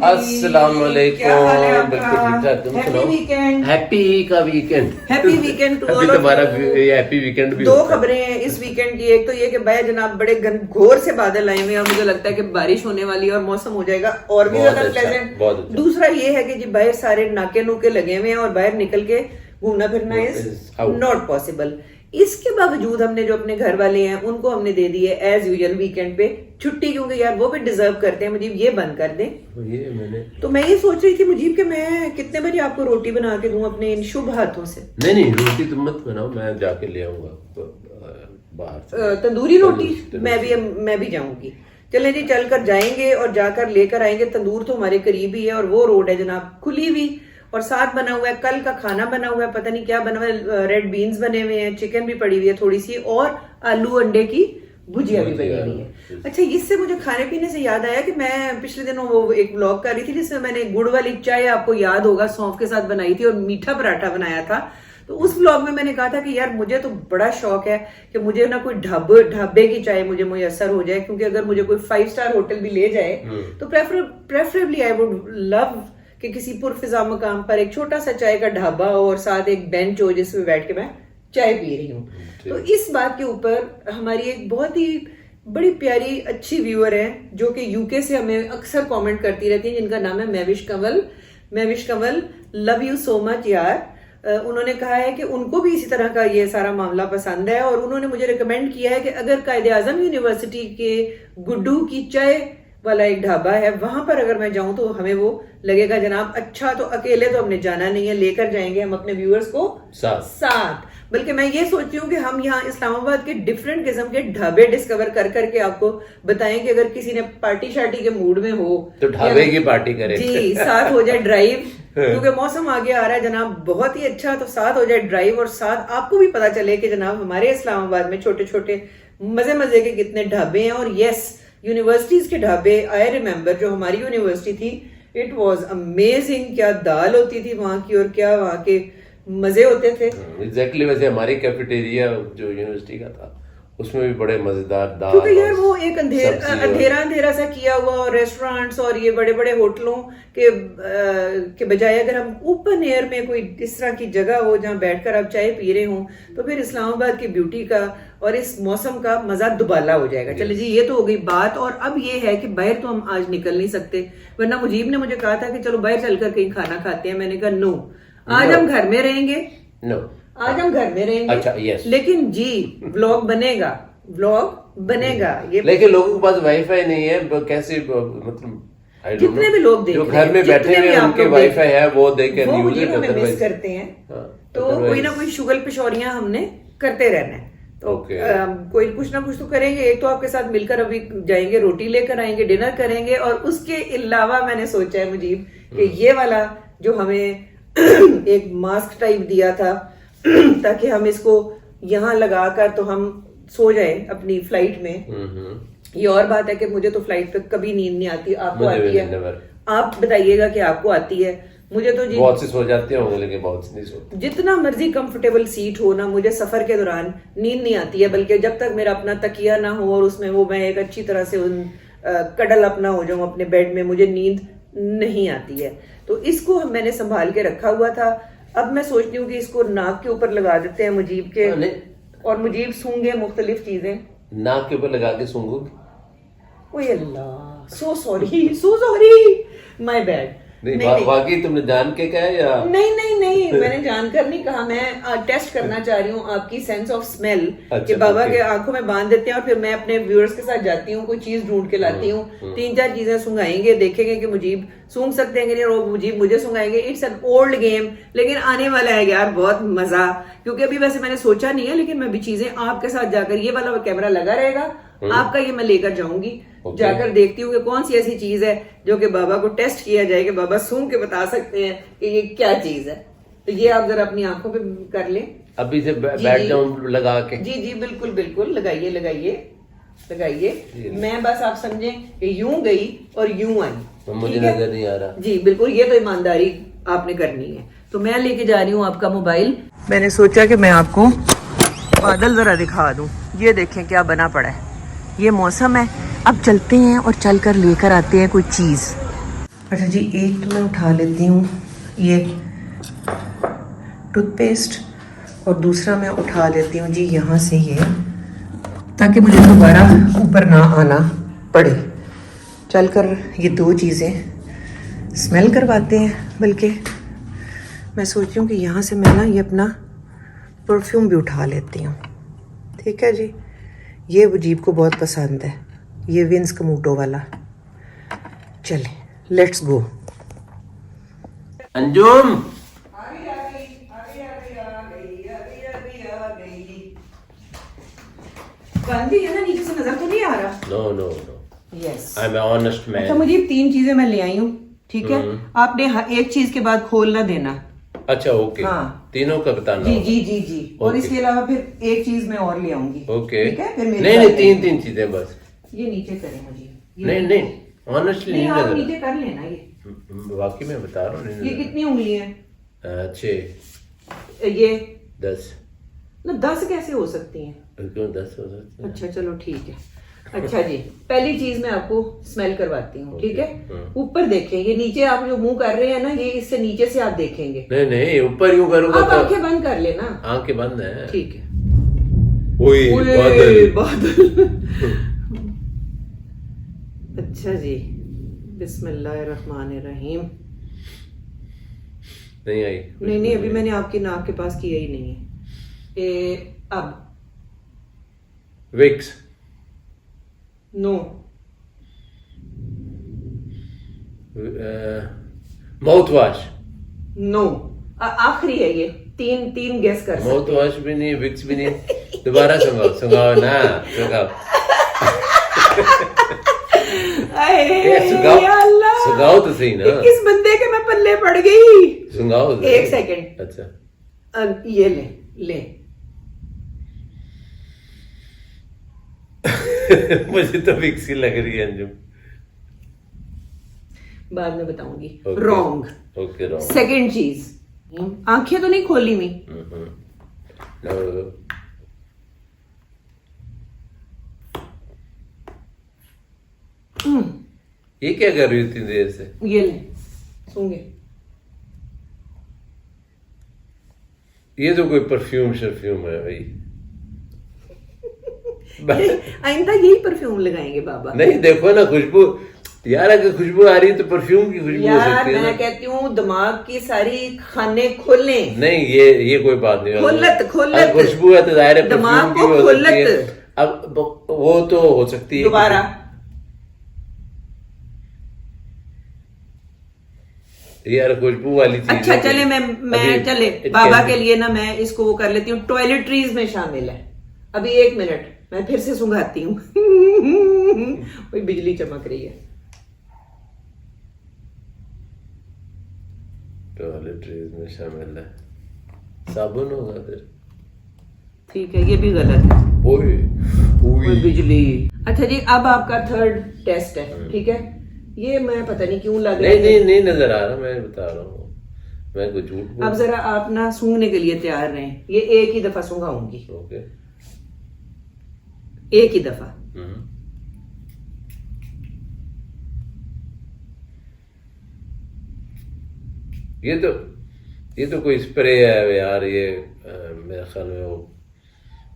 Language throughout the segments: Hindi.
अस्सलाम वालेकुम। बिल्कुल ठीक ठाक, तुम सुनाओ? वीकेंड। हैप्पी का वीकेंड। हैप्पी वीकेंड टू अभी ऑल। तुम्हारा हैप्पी वीकेंड भी दो होता है। खबरें हैं इस वीकेंड की। एक तो ये कि भाई जनाब बड़े घोर से बादल आए हुए हैं और मुझे लगता है कि बारिश होने वाली है और मौसम हो जाएगा और भी बहुत ज्यादा अच्छा, प्लेजेंट। बहुत अच्छा। दूसरा ये है कि जी बाहर सारे नाके नूके लगे हुए हैं और बाहर निकल के घूमना फिरना इज out. Not possible. इसके बावजूद हमने जो अपने घर वाले हैं उनको हमने दे दी है एज यूजुअल वीकेंड पे छुट्टी, क्योंकि यार वो भी डिजर्व करते हैं। मुझे ये बंद कर दें। ये मैंने तो मैं ये सोच रही थी मुझीब कि मैं कितने बजे आपको रोटी बना के दूं अपने इन शुभ हाथों से। नहीं रोटी तुम मत बनाओ, मैं जाके ले आऊंगा बाहर से। तंदूरी रोटी मैं भी जाऊंगी। चलें जी, चलकर जाएंगे और जाकर लेकर आएंगे। तंदूर तो हमारे करीब ही है और वो रोड है जनाब खुली हुई, और साथ बना हुआ है कल का खाना बना हुआ है, पता नहीं क्या बना हुआ है। रेड बीन्स बने हुए हैं, चिकन भी पड़ी हुई है थोड़ी सी, और आलू अंडे की भुजिया भी बनी हुई है। अच्छा, इससे मुझे खाने पीने से याद आया कि मैं पिछले दिनों वो एक व्लॉग कर रही थी जिसमें मैंने गुड़ वाली चाय, आपको याद होगा, सौंफ के साथ बनाई थी और मीठा पराठा बनाया था। तो उस व्लॉग में मैंने कहा था कि यार मुझे तो बड़ा शौक है कि मुझे ना कोई ढाबे की चाय मुझे मुयसर हो जाए, क्योंकि अगर मुझे कोई 5 स्टार होटल भी ले जाए तो प्रेफरेबली आई वुड लव कि किसी पुरफिजा मकाम पर एक छोटा सा चाय का ढाबा हो और साथ एक बेंच हो जिसमें बैठ के मैं चाय पी रही हूँ। तो इस बात के ऊपर हमारी एक बहुत ही बड़ी प्यारी अच्छी व्यूअर है जो कि यूके से हमें अक्सर कमेंट करती रहती है, जिनका नाम है Mehwish Kanwal. Love you so much यार। उन्होंने कहा है कि उनको भी इसी तरह का ये सारा मामला पसंद है और उन्होंने मुझे रिकमेंड किया है कि अगर कायदे आजम यूनिवर्सिटी के गुड्डू की चाय वाला एक ढाबा है वहां पर अगर मैं जाऊं तो हमें वो लगेगा जनाब अच्छा। तो अकेले तो हमने जाना नहीं है, लेकर जाएंगे हम अपने व्यूअर्स को साथ। बल्कि मैं ये सोचती हूँ कि हम यहाँ इस्लामाबाद के डिफरेंट किस्म के ढाबे डिस्कवर कर करके आपको बताएं कि अगर किसी ने पार्टी शार्टी के मूड में हो तो ढाबे की पार्टी करें जी, साथ हो जाए ड्राइव क्योंकि मौसम आगे आ रहा है जनाब बहुत ही अच्छा। तो साथ हो जाए ड्राइव और साथ आपको भी पता चले कि जनाब हमारे इस्लामाबाद में छोटे छोटे मजे के कितने ढाबे हैं। और यस, यूनिवर्सिटीज के ढाबे, आई रिमेम्बर जो हमारी यूनिवर्सिटी थी, इट वाज अमेजिंग। क्या दाल होती थी वहां की और क्या वहां के मजे होते थे। एग्जैक्टली वैसे हमारी कैफेटेरिया जो यूनिवर्सिटी का था उसमें भी बड़े मजेदार दाल, क्योंकि यार वो एक अंधेरा सा किया हुआ और रेस्टोरेंट्स और ये बड़े बड़े होटलों के बजाय अगर हम ओपन एयर में कोई इस तरह की जगह हो जहां बैठकर आप चाय पी रहे हो तो फिर इस्लामाबाद की ब्यूटी का और इस मौसम का मजा दुबाला हो जाएगा। चलिए जी, ये तो हो गई बात। और अब ये है कि बाहर तो हम आज निकल नहीं सकते, वरना मुजीब ने मुझे कहा था कि चलो बाहर चलकर कहीं खाना खाते हैं। मैंने कहा नो, आज हम घर में रहेंगे। आज हम घर में रहेंगे। अच्छा, यस। लेकिन जी व्लॉग बनेगा ये। लेकिन लोगों के पास वाईफाई नहीं है, कैसे मतलब जितने भी लोग देख जो घर में बैठे हैं उनके वाईफाई है वो देख के मिस करते हैं। तो कोई ना कोई शुगल पिशोरियां हमने करते रहना है। तो कोई कुछ ना कुछ तो करेंगे। एक तो आपके साथ मिलकर अभी जाएंगे, रोटी लेकर आएंगे, डिनर करेंगे, और उसके अलावा मैंने सोचा है मुजीब कि ये वाला जो हमें एक मास्क टाइप दिया था ताकि हम इसको यहाँ लगाकर तो हम सो जाए अपनी फ्लाइट में। ये और बात है कि मुझे तो फ्लाइट पे कभी नींद नहीं आती, आपको आती है? आप बताइएगा कि आपको आती है? मुझे तो जी बहुत सी सो जाते होंगे लेकिन बहुत सी नहीं सोते। जितना मर्जी कंफर्टेबल सीट हो ना, मुझे सफर के दौरान नींद नहीं आती है, बल्कि जब तक मेरा अपना तकिया ना हो और उसमें वो मैं एक अच्छी तरह से कडल अपना हो जाऊं अपने बेड में, मुझे नींद नहीं आती है। तो इसको मैंने संभाल के रखा हुआ था। अब मैं सोचती हूँ कि इसको नाक के ऊपर लगा देते हैं मुजीब के, और मुजीब सूंघे मुख्तलिफ चीजें। नाक के ऊपर लगा के सूंघोगे? ओए अल्लाह, सो सॉरी, माय बैड। नहीं, वाकई तुमने जान के कहा या नहीं मैंने जानकर नहीं कहा। मैं टेस्ट करना चाह रही हूँ आपकी सेंस ऑफ स्मेल कि बाबा के आंखों में बांध देते हैं और फिर मैं अपने व्यूअर्स के साथ जाती हूँ, कोई चीज ढूंढ के लाती हूँ, 3-4 चीजें सुंघाएंगे, देखेंगे कि मुजीब सूंघ सकते हैं कि नहीं, और मुजीब मुझे सुंघाएंगे। इट्स एन ओल्ड गेम, लेकिन आने वाला है यार बहुत मजा। क्योंकि अभी वैसे मैंने सोचा नहीं है, लेकिन मैं भी चीजें आपके साथ जाकर, ये वाला कैमरा लगा रहेगा आपका, ये मैं लेकर जाऊंगी। जाकर देखती हूँ कि कौन सी ऐसी चीज है जो कि बाबा को टेस्ट किया जाए कि बाबा सूंघ के बता सकते हैं कि ये क्या चीज है। तो ये आप जरा अपनी आंखों पे कर लें अभी से बैठ जाऊं लगा के। जी बिल्कुल लगाइए। मैं बस आप समझें कि यूं गई और यूं आई, तो मुझे नजर नहीं आ रहा। जी बिल्कुल, ये तो ईमानदारी आपने करनी है। तो मैं लेके जा रही हूँ आपका मोबाइल। मैंने सोचा कि मैं आपको बादल जरा दिखा दूं। ये देखें क्या बना पड़ा है, ये मौसम है। अब चलते हैं और चलकर लेकर आते हैं कोई चीज। अच्छा जी, एक तो मैं उठा लेती हूँ ये टूथपेस्ट और दूसरा मैं उठा लेती हूँ जी यहाँ से ये, ताकि मुझे दोबारा ऊपर ना आना पड़े। चलकर ये दो चीज़ें स्मेल करवाते हैं। बल्कि मैं सोच रही हूँ कि यहाँ से मैं ना ये अपना परफ्यूम भी उठा लेती हूँ। ठीक है जी, ये वजीब को बहुत पसंद है, ये विंस कमूटो वाला। चले लेट्स गो। अंजुम गांधी है ना, नीचे से नजर तो नहीं आ रहा? No no no, yes. I am honest man. अच्छा मुझे 3 चीजें मैं ले आई हूँ, ठीक है? आपने एक चीज के बाद खोल ना देना। अच्छा ओके, हाँ। तीनों का बताना जी होगा। जी जी जी। और इसके अलावा फिर एक चीज मैं और ले आऊंगी। ओके, ठीक है, फिर मेरे नहीं नहीं, तीन चीजें बस। ये नीचे करें मुझे। नहीं नहीं, ऑनेस्टली नहीं, नहीं आप नजर। नीचे कर लेना। ये वाकई में बता रहा हूँ, नहीं ये नजर। कितनी उंगली है? 6 ये 10। ना 10 कैसे हो सकती हैं? क्यों 10 हो सकते हैं? अच्छा चलो ठीक है। अच्छा जी, पहली चीज मैं आपको स्मेल करवाती हूँ, ठीक है? ऊपर देखें, ये नीचे आप जो मुंह कर रहे हैं ना, ये इससे नीचे से आप देखेंगे। नहीं नहीं, ऊपर यूं करूंगा आप तो आंखें बंद कर लेना। आंखें बंद है। ठीक है। ओए ओए, बादल। बादल। अच्छा जी, बिस्मिल्लाहिर्रहमानिर्रहीम। नहीं आई। नहीं नहीं, अभी मैंने आपकी नाक के पास किया ही नहीं है। अब Vicks. No. Mouthwash. No, आखिरी है ये। तीन गेस कर सकते माउथ वॉश भी नहीं, विक्स भी नहीं। दोबारा सुंगाओ सुंगाओ ना, सुंगाओ। अरे सुंगाओ, या अल्लाह। सुंगाओ तो सही ना। किस बंदे के मैं पल्ले पड़ गई। सुंगाओ। एक सेकंड। अच्छा, ये ले ले। मुझे तो विक्स ही लग रही है अंजुम। बाद में बताऊंगी। Okay. Wrong. Okay wrong. Second चीज, आंखें तो नहीं खोली मी। No. ये क्या कर रही हो इतनी देर से? ये ले सूंघे। ये तो कोई परफ्यूम शरफ्यूम है भाई। आइंदा यही परफ्यूम लगाएंगे बाबा। नहीं देखो ना खुशबू, यार अगर खुशबू आ रही है तो परफ्यूम की खुशबू हो यार सकती है ना। मैं कहती हूँ दिमाग की सारी खाने खोले। नहीं ये कोई बात नहीं। खोलत खोलत। अगर खुशबू है तो जाहिर है दिमाग परफ्यूम की को हो सकती है। खोलत। अब वो तो हो सकती है दोबारा। यार खुशबू वाली चीज। अच्छा चले मैं चले बाबा के लिए ना मैं इसको वो कर लेती हूँ, टॉयलेटरीज में शामिल है। अभी 1 मिनट मैं फिर से सुंघाती हूँ। कोई बिजली चमक रही है। टॉयलेटरीज में शामिल है, साबुन होगा फिर। ठीक है, ये भी गलत है। ओए कोई बिजली। अच्छा जी, अब आपका 3rd टेस्ट है, ठीक है? ये मैं पता नहीं क्यों लग रहा है। नहीं नजर आ रहा, मैं बता रहा हूँ, मैं कुछ झूठ बोल। अब जरा आप ना सूंघने के लिए तैयार रहें। ये एक ही दफा सूंघाऊंगी। ओके। एक ही दफा। ये तो कोई स्प्रे है यार। ये मेरे ख्याल में वो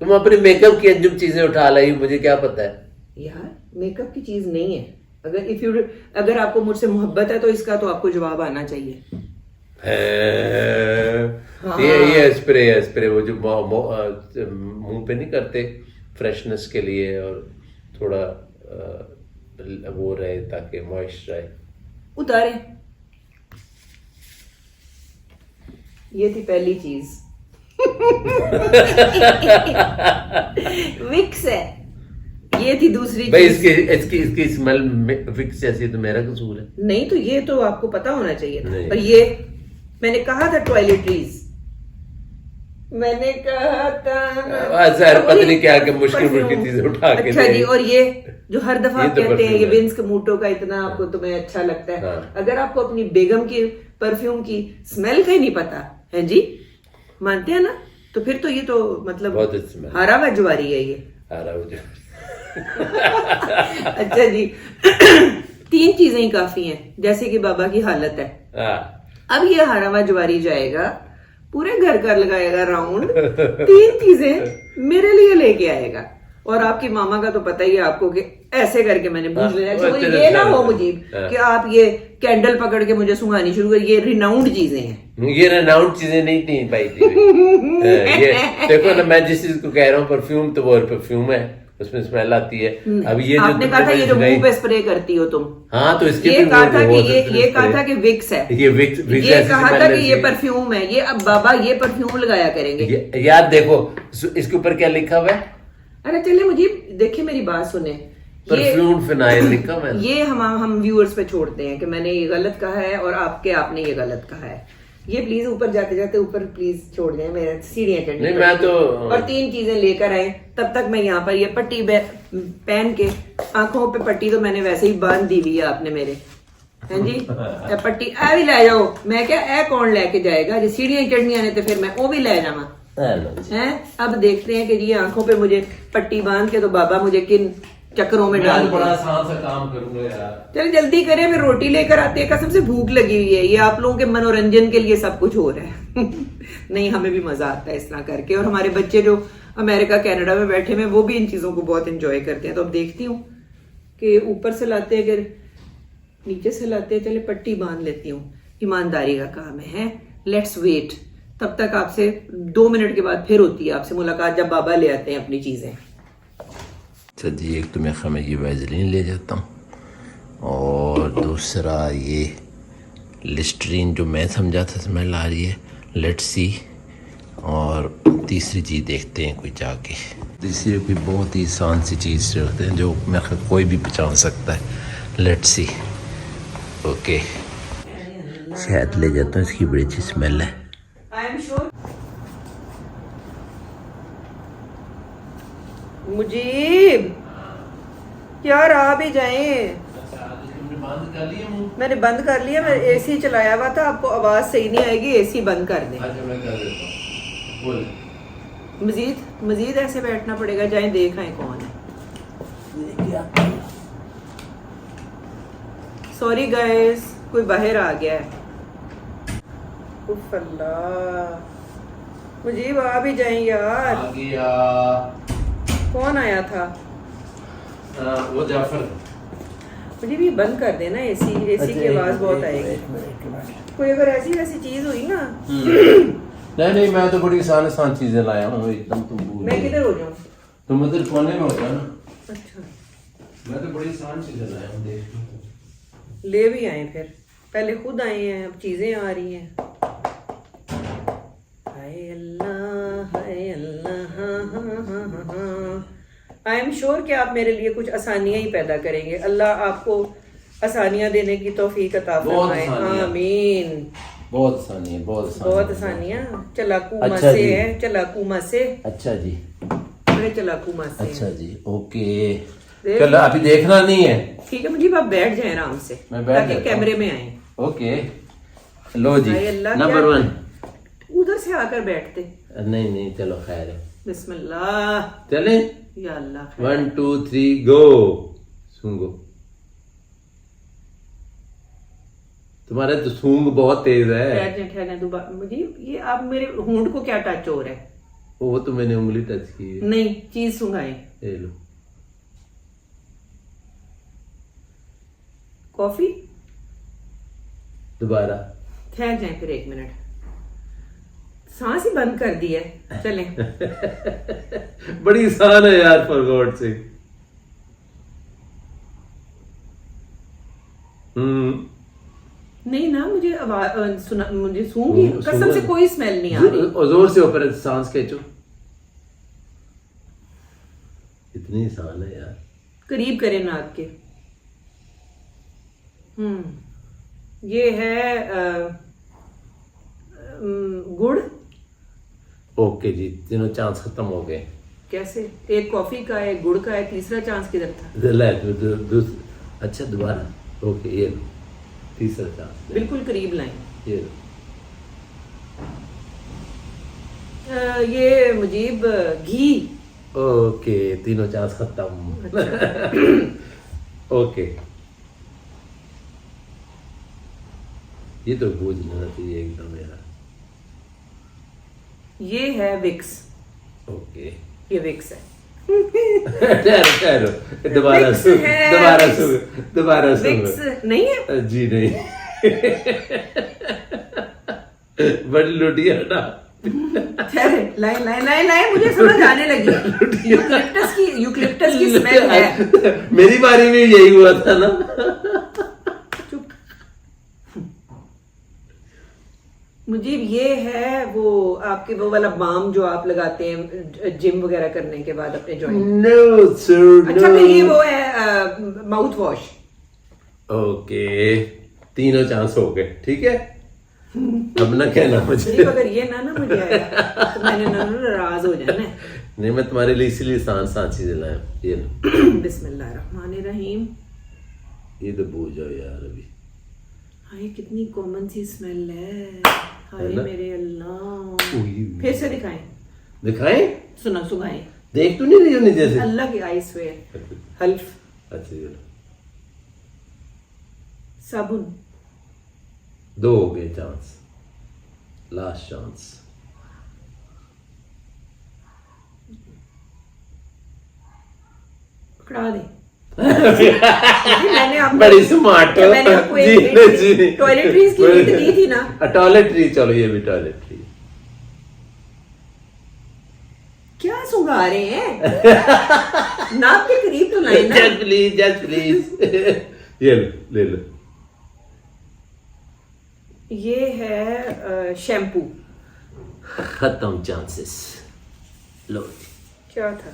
तुम अपने मेकअप की अंजुम चीजें उठा लाई, मुझे क्या पता है यार मेकअप की चीज नहीं है। अगर आपको मुझसे मोहब्बत है तो इसका तो आपको जवाब आना चाहिए। हाँ। ये स्प्रे वो जो मुंह पे नहीं करते फ्रेशनेस के लिए, और थोड़ा वो रहे ताकि मॉइस्ट रहे। उतारे। ये थी पहली चीज। विक्स है। ये थी दूसरी भाई चीज। इसकी स्मेल विक्स जैसी है, तो मेरा कसूर है? नहीं तो ये तो आपको पता होना चाहिए था। नहीं। और ये मैंने कहा था टॉयलेटरीज, मैंने कहा था। सर पता नहीं क्या क्या मुश्किल चीजें उठा के अच्छा जी, और ये जो हर दफा ये आप तो कहते हैं ये परफ्यूम है। विंस कमूटो का इतना आपको तुम्हें अच्छा लगता है। हाँ। अगर आपको अपनी बेगम की परफ्यूम की स्मेल का ही नहीं पता है जी, मानते हैं ना, तो फिर तो ये तो मतलब बहुत अच्छी स्मेल। हरा व ज्वारी है ये। आ रहा मुझे। अच्छा जी, 3 चीजें ही काफी हैं, जैसे कि बाबा की हालत है। अब ये हरावा ज्वारी जाएगा, पूरे घर कर लगाएगा राउंड, 3 चीजें मेरे लिए लेके आएगा। और आपकी मामा का तो पता ही है आपको कि ऐसे करके मैंने पूछ लिया। ये ना हो मुजीब कि आप ये कैंडल पकड़ के मुझे सुंघानी शुरू कर, ये रिनाउंड चीजें हैं। ये रिनाउंड चीजें नहीं थी भाई थी। ये देखो ना, मैं जिस चीज को कह रहा हूँ परफ्यूम, तो वो परफ्यूम है, उसमें स्मेल आती है। अब ये आपने कहा था ये जो मुंह पे स्प्रे करती हो तुम, हाँ, तो इसके ये कहा था कि ये कहा था कि विक्स है, ये विक्स ये कहा था कि ये परफ्यूम है, ये अब बाबा ये परफ्यूम लगाया करेंगे। यार देखो इसके ऊपर क्या लिखा हुआ है। अरे चलिए मुझे देखिए, मेरी बात सुने, परफ्यूम फिनाइल लिखा हुआ है। ये हम व्यूअर्स पे छोड़ते हैं कि मैंने ये गलत कहा है और आपने ये गलत कहा है। ये प्लीज ऊपर जाते जाते ऊपर प्लीज छोड़ दें, मेरे सीढ़ियां चढ़नी नहीं, मैं तो और 3 चीजें लेकर आए। तब तक मैं यहाँ पर ये पट्टी पहन के, आंखों पे पट्टी तो मैंने वैसे ही बांध दी हुई है आपने मेरे, हैं जी, पट्टी ए भी ले जाओ। मैं क्या ए कौन लेके जाएगा, जो सीढ़ियां चढ़निया ने तो फिर मैं वो भी ले जावा हैं। अब देखते हैं कि जी आंखों पे मुझे पट्टी बांध के तो बाबा मुझे किन चक्करों में डाल, बड़ा आसान सा काम करूंगा यार। चल जल्दी करें, फिर रोटी लेकर आते हैं, कसम से भूख लगी हुई है। ये आप लोगों के मनोरंजन के लिए सब कुछ हो रहा है। नहीं, हमें भी मजा आता है इस तरह करके, और हमारे बच्चे जो अमेरिका कनाडा में बैठे हुए वो भी इन चीजों को बहुत एंजॉय करते हैं। तो अब देखती हूँ कि ऊपर से लाते हैं कि नीचे से लाते हैं। चले पट्टी बांध लेती हूँ, ईमानदारी का काम है। लेट्स वेट, तब तक आपसे 2 मिनट के बाद फिर होती है आपसे मुलाकात, जब बाबा ले आते हैं अपनी चीजें। अच्छा जी, एक तो मैं ये वैजलीन ले जाता हूँ, और दूसरा ये लिस्टरीन जो मैं समझा था स्मेल आ रही है, लेट्स सी। और तीसरी चीज़ देखते हैं कोई जाके, तीसरी कोई बहुत ही आसान सी चीज़ रखते हैं जो मैं कोई भी पहचान सकता है। Let's see. ओके, शहद ले जाता हूँ, इसकी बड़ी अच्छी स्मेल है। मुजीब यार आ भी जाएं। मैंने बंद कर लिया, मैं एसी चलाया हुआ था, आपको आवाज सही नहीं आएगी, एसी बंद कर दें। मजीद ऐसे बैठना पड़ेगा, जाएं देख आए कौन है। सॉरी गाइस, कोई बाहर आ गया है। उफ अल्लाह, मुजीब आ भी जाएं यार। आ गया। कौन आया था? वो जाफर। मुझे भी बंद कर देना एसी की आवाज बहुत आएगी। कोई अगर ऐसी वैसी चीज हुई ना। नहीं, मैं तो बड़ी आसान चीजें लाया हूँ एकदम। तुम मैं किधर हो जाऊँ? तुम उधर कोने में हो जाओ ना। अच्छा, मैं तो बड़ी आसान चीजें लाया हूँ, देख ले भी आए, फिर पहले खुद आए हैं, अब चीजें आ रही हैं। हाय अल्लाह, हाय अल्लाह। आई एम श्योर कि आप मेरे लिए कुछ आसानियां ही पैदा करेंगे। अल्लाह आपको आसानियां देने की तौफीक अता फरमाए, आमीन। बहुत आसानी, बहुत आसानियां। चलाकू अच्छा मासे है, चलाकू मासे। अच्छा जी, बड़े चलाकू मासे। अच्छा जी, ओके। चलो अभी देखना नहीं है, ठीक है मुझे, आप बैठ जाए आराम से, ताकि कैमरे में आए। ओके, लो जी, नंबर 1। उधर से आकर बैठते। नहीं, चलो खैर है। बिस्मिल्लाह, चले। या अल्लाह। 1 2 3 गो। सूंघो, तुम्हारा तो सूंघ बहुत तेज है। ठहरने दोबारा। मुझे ये आप मेरे होंठ को क्या टच हो रहा है? वो तो मैंने उंगली टच की है। नहीं, चीज सूंघाए। ले लो। कॉफी। दोबारा। ठहर जाए फिर 1 मिनट, सांस ही बंद कर दी है। चलें। बड़ी आसान है यार, फॉर गॉड से। नहीं ना, मुझे आवाज सुना, मुझे सूंघी कसम से कोई स्मेल नहीं आ रही। जोर से ऊपर सांस खींचो। इतनी आसान है यार। करीब करें नाक के। ये है गुड़। ओके जी, तीनों चांस खत्म हो गए। कैसे? एक कॉफी का है, गुड़ का है, तीसरा चांस किधर था? अच्छा दोबारा। ओके, ये लो तीसरा चांस। बिल्कुल करीब लाएं। ये लो। ये मुजीब घी। ओके, तीनों चांस खत्म। अच्छा। ओके, ये तो भूजना चाहिए एकदम यार। ये है विक्स, ओके ये विक्स है। ठहरो दोबारा Vicks सुन, है, दोबारा Vicks। सुन, दोबारा सुन। विक्स नहीं है? जी नहीं। बड़ी लुटिया ना। लाए लाए लाए लाए, मुझे समझ आने लगी। यूकलिप्टस की स्मेल है। मेरी बारी में यही हुआ था ना। चुप। मुजीब ये है वो आपके वो वाला बाम जो आप लगाते हैं जिम वगैरह करने के बाद अपने जॉइंट। नो सर, अच्छा फिर ये वो है माउथ वॉश। ओके, तीनों चांस हो गए, ठीक है। अब ना कहना मुझे। मुझे अगर ये ना मुझे आया तो मैंने ना नाराज हो जाना है। नहीं, मैं तुम्हारे लिए इसीलिए आसान चीजें लाया। ये लो। बिस्मिल्लाहिर्रहमानिर्रहीम। ये तो भूल जाओ यार अभी। हाय कितनी कॉमन सी स्मेल है। हाय है ना? मेरे अल्लाह। उई। फिर से दिखाएं। दिखाएं? सुना सुनाएं। देख तो नहीं रही हो नहीं जैसे। अल्लाह की आई स्वेयर। हल्फ। अच्छा ये लो। साबुन। 2 हो गए चांस, लास्ट चांस। पकड़ा दे। मैंने आपको बड़ी स्मार्ट हो। मैंने आपको जी, जी। टॉयलेटरीज की हिंट दी थी ना। टॉयलेटरी, चलो ये भी टॉयलेटरी। क्या सुंघा रहे हैं? नाक के करीब तो लाए ना। Just please, just please. ये लो, ले लो। ये है शैम्पू। खत्म चांसेस। लो क्या था?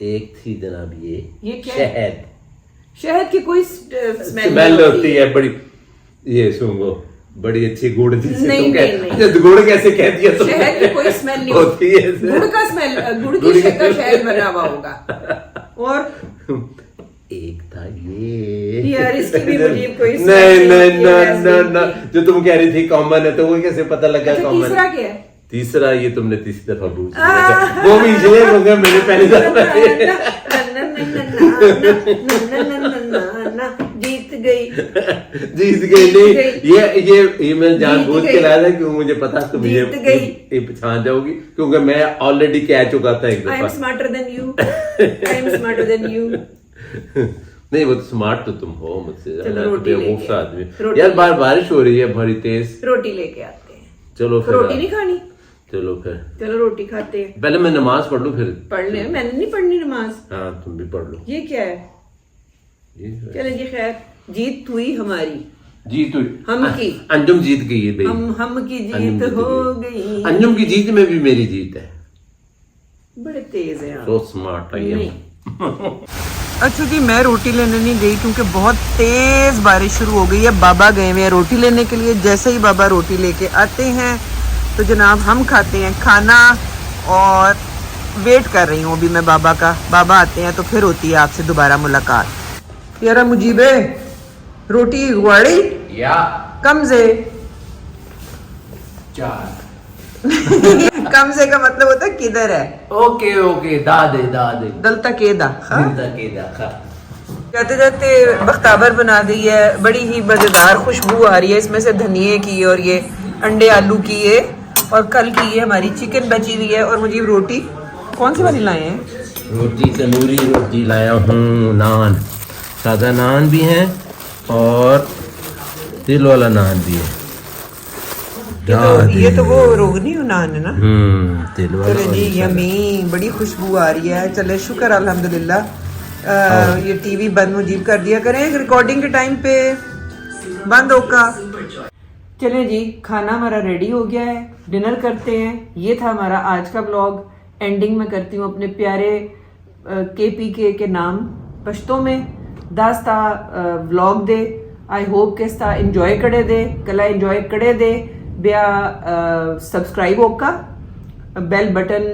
एक थी जनाब ये क्या? शहद। शहद की कोई स्मेल स्मेल होती है बड़ी। ये सूंघो, बड़ी अच्छी गुड़ जिसे नहीं, तुम नहीं, कह। नहीं। अच्छा, गुड़ कैसे कह दिया तुमने? शहद की कोई स्मेल नहीं होती है। गुड़ का स्मेल, गुड़ की शक्ल शहद बना हुआ होगा। और एक था ये यार इसकी भी मुझे कोई नहीं नहीं नहीं नहीं, जो तुम कह रही थी कॉमन है तो वो कैसे पता लगा अच्छा, कॉमन? तीसरा क्या है? तीसरा ये तुमने तीसरी दफा पूछ लिया। वो भी इसलिए क्योंकि मैंने पहली जीत गई। जीत गई नहीं। ये मैं जानबूझ के लाया था क्योंकि मुझे पता तुम ये पहचान जाओगी क्योंकि मैं ऑलरेडी कह चुका था एक आई एम दफा। Smarter than you. I am smarter than you. नहीं, वो तो स्मार्ट तो तुम हो मुझसे। चलो रोटी लेके आदमी यार, बारिश हो रही है बड़ी तेज। रोटी लेके आते हैं। चलो फिर रोटी नहीं खानी? चलो फिर चलो रोटी खाते हैं। पहले मैं नमाज पढ़ लूं फिर। पढ़ ले, मैंने नहीं पढ़नी नमाज। हाँ तुम भी पढ़ लो। ये क्या है? चले जी खैर, जीत हुई हमारी। जीत हुई हम की। अंजुम जीत गई है भाई। हम की जीत हो गई। अंजुम की जीत में भी मेरी जीत है। बड़े तेज है सो स्मार्ट आई नहीं। अच्छा जी, मैं रोटी लेने नहीं गई क्योंकि बहुत तेज बारिश शुरू हो गई है। बाबा गए हुए हैं रोटी लेने के लिए। जैसे ही बाबा रोटी लेके आते हैं तो जनाब हम खाते हैं खाना और वेट कर रही हूँ अभी मैं बाबा का। बाबा आते हैं तो फिर होती है आपसे दोबारा मुलाकात। यार मुजीबे रोटी गुआड़ी या कम से 4 कम से का मतलब होता है किधर है। ओके ओके, दादे दलता केदा खा। जाते जाते बख्ताबर बना दी है। बड़ी ही मजेदार खुशबू आ रही है इसमें से धनिए की और ये अंडे आलू की है और कल की ये हमारी चिकन बची हुई है। और मुझे रोटी कौन सी वाली लाए हैं? रोटी तंदूरी रोटी लाया हूँ, नान सादा नान भी हैं और तिल वाला नान भी है। ये तो वो रोगनी नान है ना। तिल वाला। चले जी यमी, बड़ी खुशबू आ रही है। चले शुक्र अल्हम्दुलिल्लाह। ये टीवी बंद मुजीब कर दिया करें रिकॉर्डिंग के टाइम पे, बंद होगा। चले जी, खाना हमारा रेडी हो गया है, डिनर करते हैं। ये था हमारा आज का व्लॉग। एंडिंग में करती हूँ अपने प्यारे KPK के नाम पश्तो में दास्ता व्लॉग दे। आई होप के स्ता इंजॉय करे दे, कला इंजॉय करे दे ब्या सब्सक्राइब होगा, बेल बटन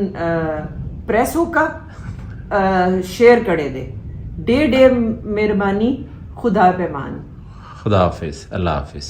प्रेस होगा, शेयर करे दे। डे मेहरबानी, खुदा पैमान। खुदा हाफिज, अल्लाह हाफिज।